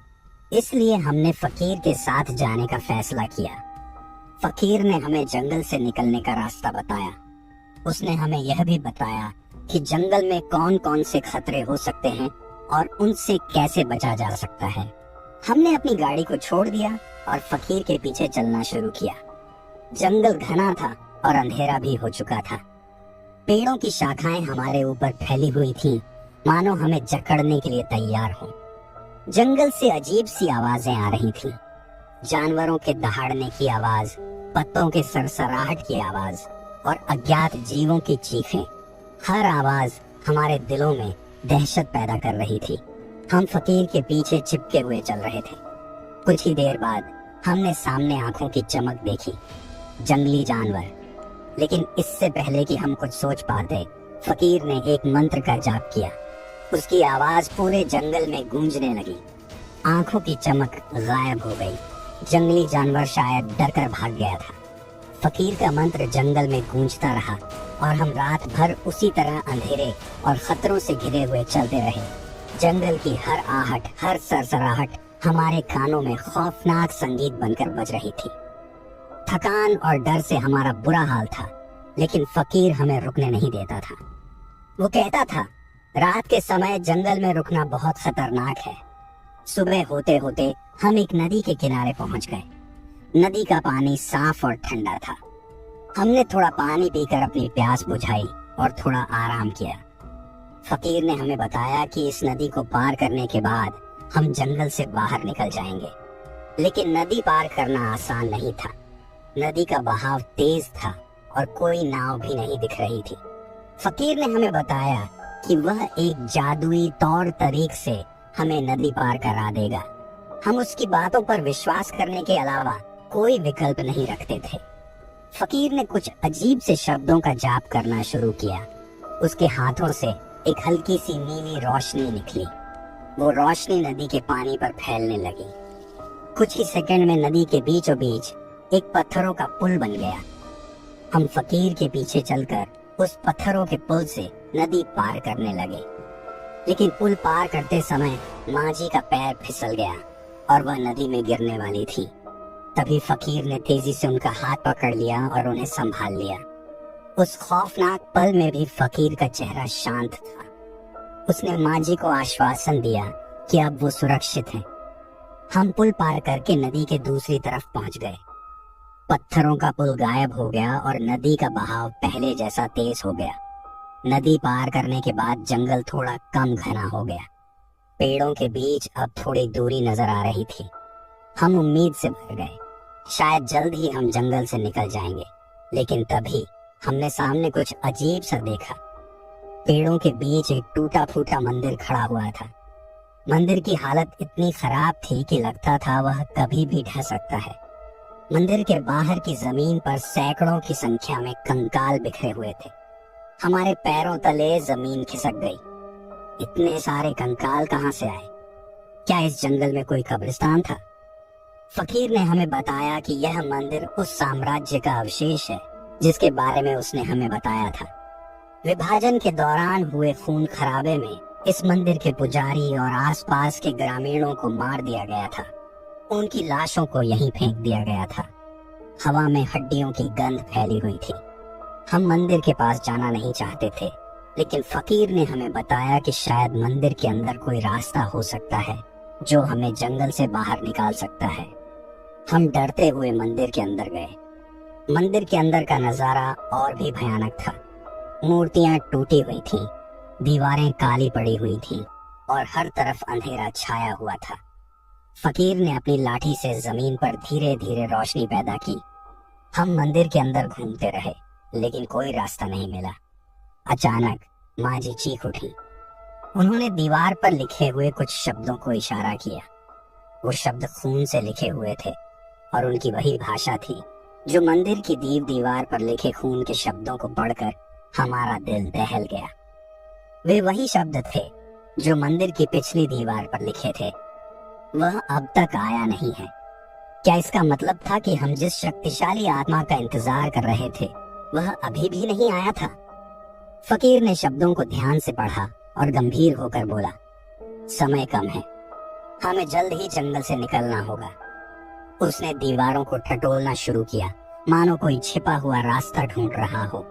इसलिए हमने फकीर के साथ जाने का फैसला किया। फकीर ने हमें जंगल से निकलने का रास्ता बताया। उसने हमें यह भी बताया कि जंगल में कौन कौन से खतरे हो सकते हैं और उनसे कैसे बचा जा सकता है। हमने अपनी गाड़ी को छोड़ दिया और फकीर के पीछे चलना शुरू किया। जंगल घना था और अंधेरा भी हो चुका था। पेड़ों की शाखाएं हमारे ऊपर फैली हुई थीं, मानो हमें जकड़ने के लिए तैयार हों। जंगल से अजीब सी आवाजें आ रही थीं, जानवरों के दहाड़ने की आवाज, पत्तों के सरसराहट की आवाज और अज्ञात जीवों की चीखें। हर आवाज हमारे दिलों में दहशत पैदा कर रही थी। हम फकीर के पीछे चिपके हुए चल रहे थे। कुछ ही देर बाद हमने सामने आंखों की चमक देखी, जंगली जानवर। लेकिन इससे पहले कि हम कुछ सोच पाते, फकीर ने एक मंत्र का जाप किया। उसकी आवाज पूरे जंगल में गूंजने लगी। आंखों की चमक गायब हो गई। जंगली जानवर शायद डरकर भाग गया था। फकीर का मंत्र जंगल में गूंजता रहा और हम रात भर उसी तरह अंधेरे और खतरों से घिरे हुए चलते रहे। जंगल की हर आहट, हर सरसराहट हमारे कानों में खौफनाक संगीत बनकर बज रही थी। थकान और डर से हमारा बुरा हाल था, लेकिन फकीर हमें रुकने नहीं देता था। वो कहता था, रात के समय जंगल में रुकना बहुत खतरनाक है। सुबह होते होते हम एक नदी के किनारे पहुंच गए। नदी का पानी साफ और ठंडा था। हमने थोड़ा पानी पीकर अपनी प्यास बुझाई और थोड़ा आराम किया। फकीर ने हमें बताया कि इस नदी को पार करने के बाद हम जंगल से बाहर निकल जाएंगे। लेकिन नदी पार करना आसान नहीं था। नदी का बहाव तेज था और कोई नाव भी नहीं दिख रही थी। फकीर ने हमें बताया कि वह एक जादुई तौर तरीक से हमें नदी पार करा देगा। हम उसकी बातों पर विश्वास करने के अलावा कोई विकल्प नहीं रखते थे। फकीर ने कुछ अजीब से शब्दों का जाप करना शुरू किया। उसके हाथों से एक हल्की सी नीली रोशनी निकली। वो रोशनी नदी के पानी पर फैलने लगी। कुछ ही सेकंड में नदी के बीचों बीच एक पत्थरों का पुल बन गया। हम फकीर के पीछे चलकर उस पत्थरों के पुल से नदी पार करने लगे। लेकिन पुल पार करते समय मांझी का पैर फिसल गया और वह नदी में गिरने वाली थी। तभी फकीर ने तेजी से उनका हाथ पकड़ लिया और उन्हें संभाल लिया। उस खौफनाक पल में भी फकीर का चेहरा शांत था। उसने मांझी को आश्वासन दिया कि अब वो सुरक्षित है। हम पुल पार करके नदी के दूसरी तरफ पहुंच गए। पत्थरों का पुल गायब हो गया और नदी का बहाव पहले जैसा तेज हो गया। नदी पार करने के बाद जंगल थोड़ा कम घना हो गया। पेड़ों के बीच अब थोड़ी दूरी नजर आ रही थी। हम उम्मीद से भर गए, शायद जल्द ही हम जंगल से निकल जाएंगे। लेकिन तभी हमने सामने कुछ अजीब सा देखा। पेड़ों के बीच एक टूटा फूटा मंदिर खड़ा हुआ था। मंदिर की हालत इतनी खराब थी कि लगता था वह कभी भी ढह सकता है। मंदिर के बाहर की जमीन पर सैकड़ों की संख्या में कंकाल बिखरे हुए थे। हमारे पैरों तले जमीन खिसक गई। इतने सारे कंकाल कहां से आए? क्या इस जंगल में कोई कब्रिस्तान था? फकीर ने हमें बताया कि यह मंदिर उस साम्राज्य का अवशेष है जिसके बारे में उसने हमें बताया था। विभाजन के दौरान हुए खून खराबे में इस मंदिर के पुजारी और आसपास के ग्रामीणों को मार दिया गया था। उनकी लाशों को यहीं फेंक दिया गया था। हवा में हड्डियों की गंध फैली हुई थी। हम मंदिर के पास जाना नहीं चाहते थे, लेकिन फकीर ने हमें बताया कि शायद मंदिर के अंदर कोई रास्ता हो सकता है जो हमें जंगल से बाहर निकाल सकता है। हम डरते हुए मंदिर के अंदर गए। मंदिर के अंदर का नजारा और भी भयानक था। मूर्तियां टूटी हुई थीं, दीवारें काली पड़ी हुई थीं और हर तरफ अंधेरा छाया हुआ था। फकीर ने अपनी लाठी से जमीन पर धीरे धीरे रोशनी पैदा की। हम मंदिर के अंदर घूमते रहे, लेकिन कोई रास्ता नहीं मिला। अचानक मांझी चीख उठी। उन्होंने दीवार पर लिखे हुए कुछ शब्दों को इशारा किया। वो शब्द खून से लिखे हुए थे और उनकी वही भाषा थी जो मंदिर की दीवार पर लिखे खून के शब्दों को पढ़कर हमारा दिल दहल गया। वे वही शब्द थे जो मंदिर की पिछली दीवार पर लिखे थे। वह अब तक आया नहीं है। क्या इसका मतलब था कि हम जिस शक्तिशाली आत्मा का इंतजार कर रहे थे वह अभी भी नहीं आया था? फकीर ने शब्दों को ध्यान से पढ़ा और गंभीर होकर बोला, समय कम है, हमें जल्द ही जंगल से निकलना होगा। उसने दीवारों को टटोलना शुरू किया, मानो कोई छिपा हुआ रास्ता ढूंढ रहा हो।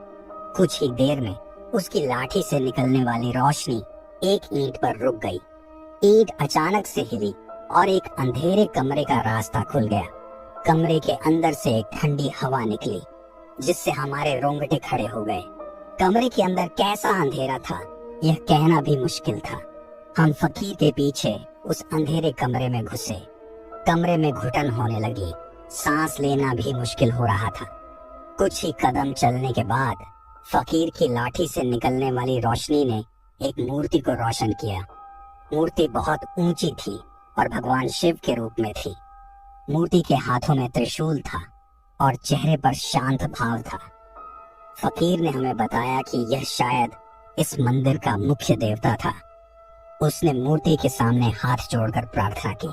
कुछ ही देर में उसकी लाठी से निकलने वाली रोशनी एक ईंट पर रुक गई। ईंट अचानक से हिली और एक अंधेरे कमरे का रास्ता खुल गया। कमरे के अंदर से एक ठंडी हवा निकली जिससे हमारे रोंगटे खड़े हो गए। कमरे के अंदर कैसा अंधेरा था यह कहना भी मुश्किल था। हम फकीर के पीछे उस अंधेरे कमरे में घुसे। कमरे में घुटन होने लगी, सांस लेना भी मुश्किल हो रहा था। कुछ ही कदम चलने के बाद फकीर की लाठी से निकलने वाली रोशनी ने एक मूर्ति को रोशन किया। मूर्ति बहुत ऊंची थी और भगवान शिव के रूप में थी। मूर्ति के हाथों में त्रिशूल था और चेहरे पर शांत भाव था। फकीर ने हमें बताया कि यह शायद इस मंदिर का मुख्य देवता था। उसने मूर्ति के सामने हाथ जोड़कर प्रार्थना की।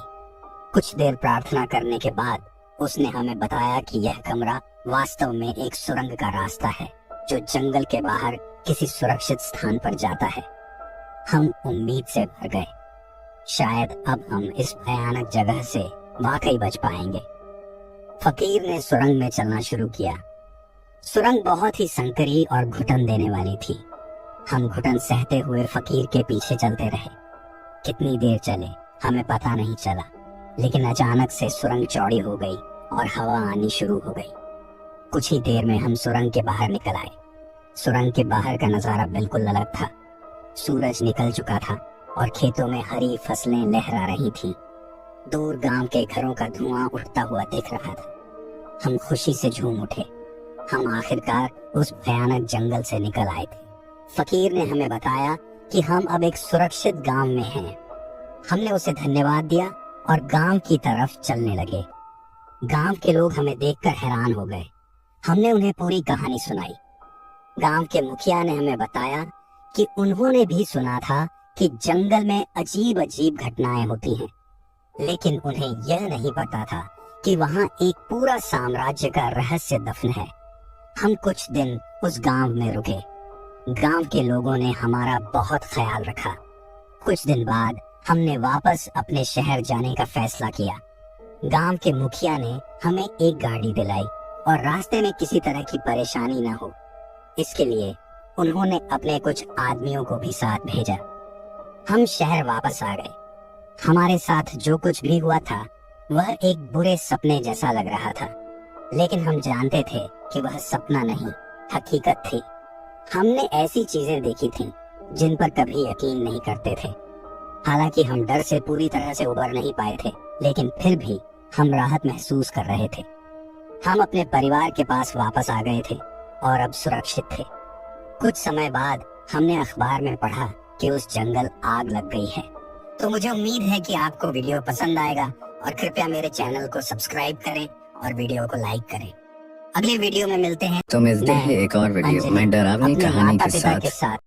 कुछ देर प्रार्थना करने के बाद उसने हमें बताया कि यह कमरा वास्तव में एक सुरंग का रास्ता है जो जंगल के बाहर किसी सुरक्षित स्थान पर जाता है। हम उम्मीद से भर गए, शायद अब हम इस भयानक जगह से वाकई बच पाएंगे। फकीर ने सुरंग में चलना शुरू किया। सुरंग बहुत ही संकरी और घुटन देने वाली थी। हम घुटन सहते हुए फकीर के पीछे चलते रहे। कितनी देर चले हमें पता नहीं चला, लेकिन अचानक से सुरंग चौड़ी हो गई और हवा आनी शुरू हो गई। कुछ ही देर में हम सुरंग के बाहर निकल आए। सुरंग के बाहर का नजारा बिल्कुल अलग था। सूरज निकल चुका था और खेतों में हरी फसलें लहरा रही थीं। दूर गांव के घरों का धुआं उठता हुआ दिख रहा था। हम खुशी से झूम उठे। हम आखिरकार उस भयानक जंगल से निकल आए थे। फकीर ने हमें बताया कि हम अब एक सुरक्षित गांव में हैं। हमने उसे धन्यवाद दिया और गांव की तरफ चलने लगे। गांव के लोग हमें देखकर हैरान हो गए। हमने उन्हें पूरी कहानी सुनाई। गांव के मुखिया ने हमें बताया कि उन्होंने भी सुना था कि जंगल में अजीब अजीब घटनाएं होती हैं, लेकिन उन्हें यह नहीं पता था कि वहां एक पूरा साम्राज्य का रहस्य दफन है। हम कुछ दिन उस गांव में रुके। गांव के लोगों ने हमारा बहुत ख्याल रखा। कुछ दिन बाद हमने वापस अपने शहर जाने का फैसला किया। गांव के मुखिया ने हमें एक गाड़ी दिलाई और रास्ते में किसी तरह की परेशानी न हो, इसके लिए उन्होंने अपने कुछ आदमियों को भी साथ भेजा। हम शहर वापस आ गए। हमारे साथ जो कुछ भी हुआ था वह एक बुरे सपने जैसा लग रहा था, लेकिन हम जानते थे कि वह सपना नहीं, हकीकत थी। हमने ऐसी चीजें देखी थीं जिन पर कभी यकीन नहीं करते थे। हालांकि हम डर से पूरी तरह से उबर नहीं पाए थे, लेकिन फिर भी हम राहत महसूस कर रहे थे। हम अपने परिवार के पास वापस आ गए थे और अब सुरक्षित थे। कुछ समय बाद हमने अखबार में पढ़ा कि उस जंगल आग लग गई है। तो मुझे उम्मीद है कि आपको वीडियो पसंद आएगा और कृपया मेरे चैनल को सब्सक्राइब करें और वीडियो को लाइक करें। अगले वीडियो में मिलते हैं। तो मिलते हैं एक और वीडियो में डरावनी कहानी के साथ।